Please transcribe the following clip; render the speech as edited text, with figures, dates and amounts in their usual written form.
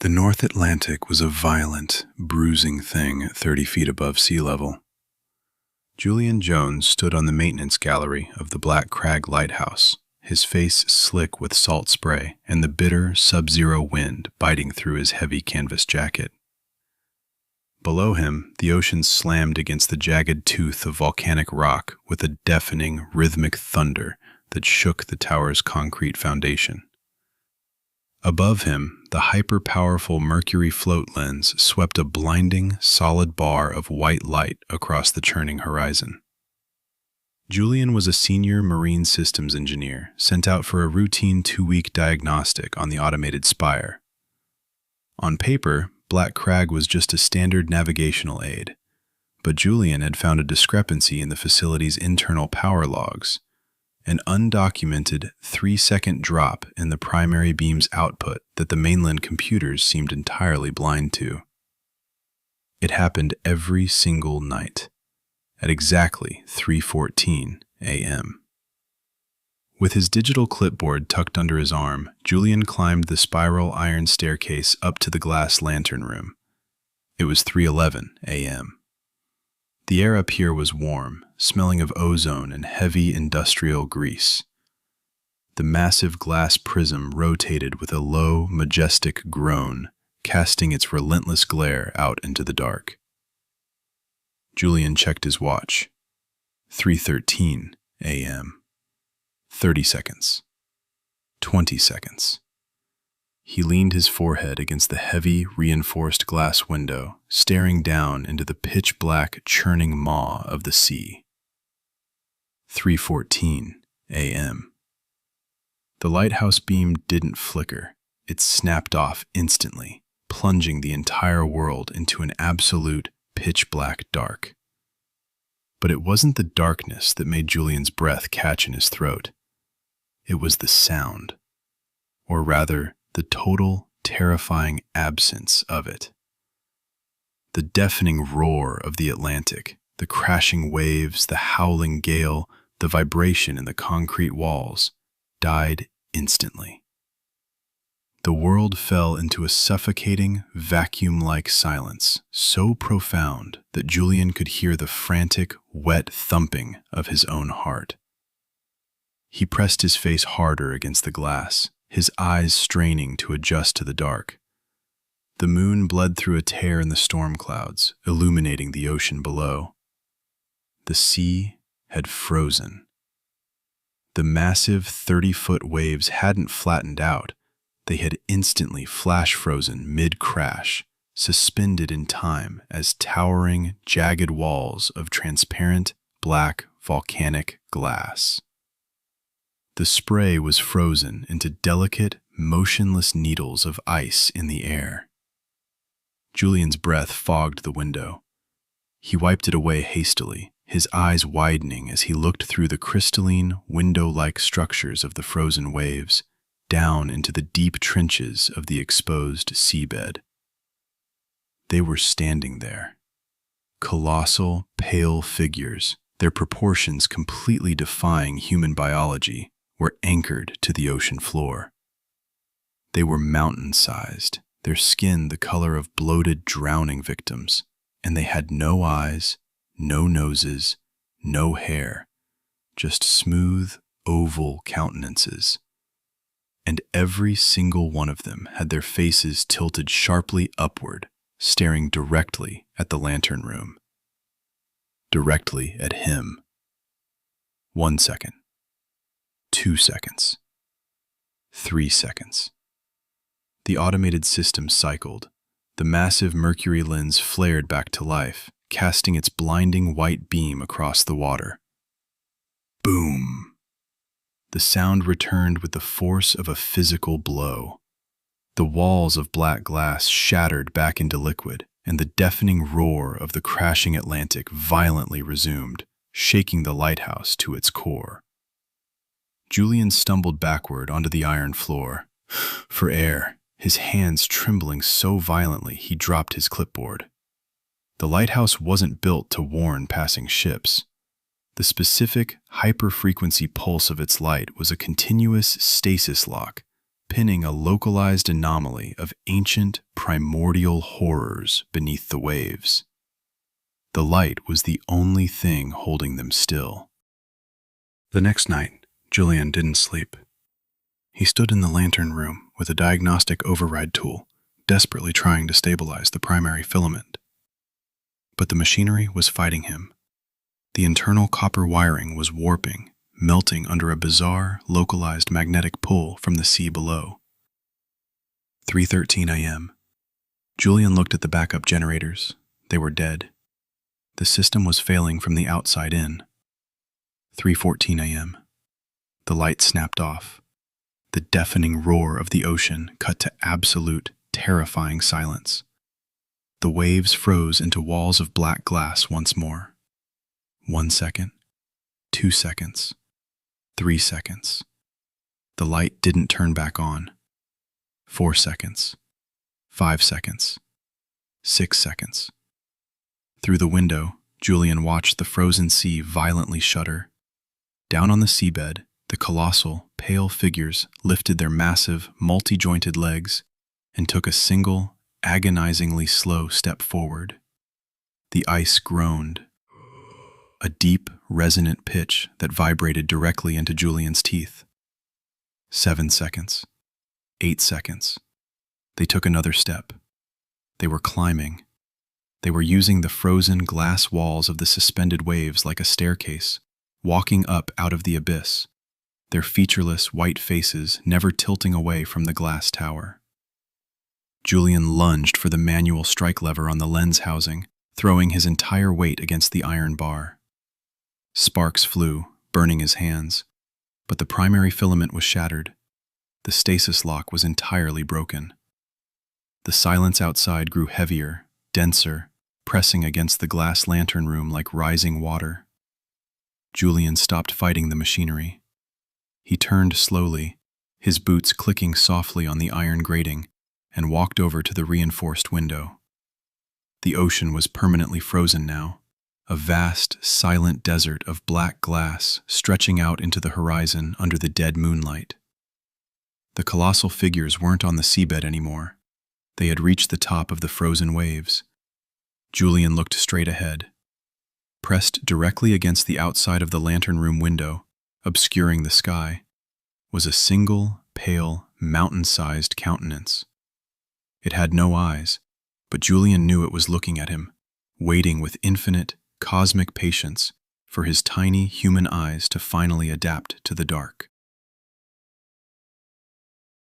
The North Atlantic was a violent, bruising thing 30 feet above sea level. Julian Jones stood on the maintenance gallery of the Black Crag Lighthouse, his face slick with salt spray and the bitter, sub-zero wind biting through his heavy canvas jacket. Below him, the ocean slammed against the jagged tooth of volcanic rock with a deafening, rhythmic thunder that shook the tower's concrete foundation. Above him, the hyper-powerful Mercury float lens swept a blinding, solid bar of white light across the churning horizon. Julian was a senior marine systems engineer sent out for a routine 2-week diagnostic on the automated spire. On paper, Black Crag was just a standard navigational aid, but Julian had found a discrepancy in the facility's internal power logs, an undocumented 3-second drop in the primary beam's output that the mainland computers seemed entirely blind to. It happened every single night, at exactly 3:14 a.m. With his digital clipboard tucked under his arm, Julian climbed the spiral iron staircase up to the glass lantern room. It was 3:11 a.m. The air up here was warm, smelling of ozone and heavy industrial grease. The massive glass prism rotated with a low, majestic groan, casting its relentless glare out into the dark. Julian checked his watch. 3:13 a.m. 30 seconds. 20 seconds. He leaned his forehead against the heavy, reinforced glass window, staring down into the pitch-black, churning maw of the sea. 3:14 a.m. The lighthouse beam didn't flicker. It snapped off instantly, plunging the entire world into an absolute pitch-black dark. But it wasn't the darkness that made Julian's breath catch in his throat. It was the sound, or rather, the total, terrifying absence of it. The deafening roar of the Atlantic, the crashing waves, the howling gale, the vibration in the concrete walls, died instantly. The world fell into a suffocating, vacuum-like silence, so profound that Julian could hear the frantic, wet thumping of his own heart. He pressed his face harder against the glass, his eyes straining to adjust to the dark. The moon bled through a tear in the storm clouds, illuminating the ocean below. The sea had frozen. The massive 30-foot waves hadn't flattened out. They had instantly flash-frozen mid-crash, suspended in time as towering, jagged walls of transparent, black, volcanic glass. The spray was frozen into delicate, motionless needles of ice in the air. Julian's breath fogged the window. He wiped it away hastily, his eyes widening as he looked through the crystalline, window-like structures of the frozen waves, down into the deep trenches of the exposed seabed. They were standing there. Colossal, pale figures, their proportions completely defying human biology, were anchored to the ocean floor. They were mountain-sized, their skin the color of bloated drowning victims, and they had no eyes, no noses, no hair, just smooth, oval countenances. And every single one of them had their faces tilted sharply upward, staring directly at the lantern room. Directly at him. 1 second. 2 seconds. 3 seconds. The automated system cycled. The massive Mercury lens flared back to life, casting its blinding white beam across the water. Boom! The sound returned with the force of a physical blow. The walls of black glass shattered back into liquid, and the deafening roar of the crashing Atlantic violently resumed, shaking the lighthouse to its core. Julian stumbled backward onto the iron floor. For air, his hands trembling so violently he dropped his clipboard. The lighthouse wasn't built to warn passing ships. The specific, hyper-frequency pulse of its light was a continuous stasis lock, pinning a localized anomaly of ancient, primordial horrors beneath the waves. The light was the only thing holding them still. The next night, Julian didn't sleep. He stood in the lantern room with a diagnostic override tool, desperately trying to stabilize the primary filament. But the machinery was fighting him. The internal copper wiring was warping, melting under a bizarre, localized magnetic pull from the sea below. 3:13 a.m. Julian looked at the backup generators. They were dead. The system was failing from the outside in. 3:14 a.m. The light snapped off. The deafening roar of the ocean cut to absolute, terrifying silence. The waves froze into walls of black glass once more. 1 second, 2 seconds, 3 seconds. The light didn't turn back on. 4 seconds, 5 seconds, 6 seconds. Through the window, Julian watched the frozen sea violently shudder. Down on the seabed, the colossal, pale figures lifted their massive, multi-jointed legs and took a single, agonizingly slow step forward. The ice groaned, a deep, resonant pitch that vibrated directly into Julian's teeth. 7 seconds. 8 seconds. They took another step. They were climbing. They were using the frozen glass walls of the suspended waves like a staircase, walking up out of the abyss, their featureless white faces never tilting away from the glass tower. Julian lunged for the manual strike lever on the lens housing, throwing his entire weight against the iron bar. Sparks flew, burning his hands, but the primary filament was shattered. The stasis lock was entirely broken. The silence outside grew heavier, denser, pressing against the glass lantern room like rising water. Julian stopped fighting the machinery. He turned slowly, his boots clicking softly on the iron grating, and walked over to the reinforced window. The ocean was permanently frozen now, a vast, silent desert of black glass stretching out into the horizon under the dead moonlight. The colossal figures weren't on the seabed anymore. They had reached the top of the frozen waves. Julian looked straight ahead. Pressed directly against the outside of the lantern room window, obscuring the sky, was a single, pale, mountain-sized countenance. It had no eyes, but Julian knew it was looking at him, waiting with infinite, cosmic patience for his tiny human eyes to finally adapt to the dark.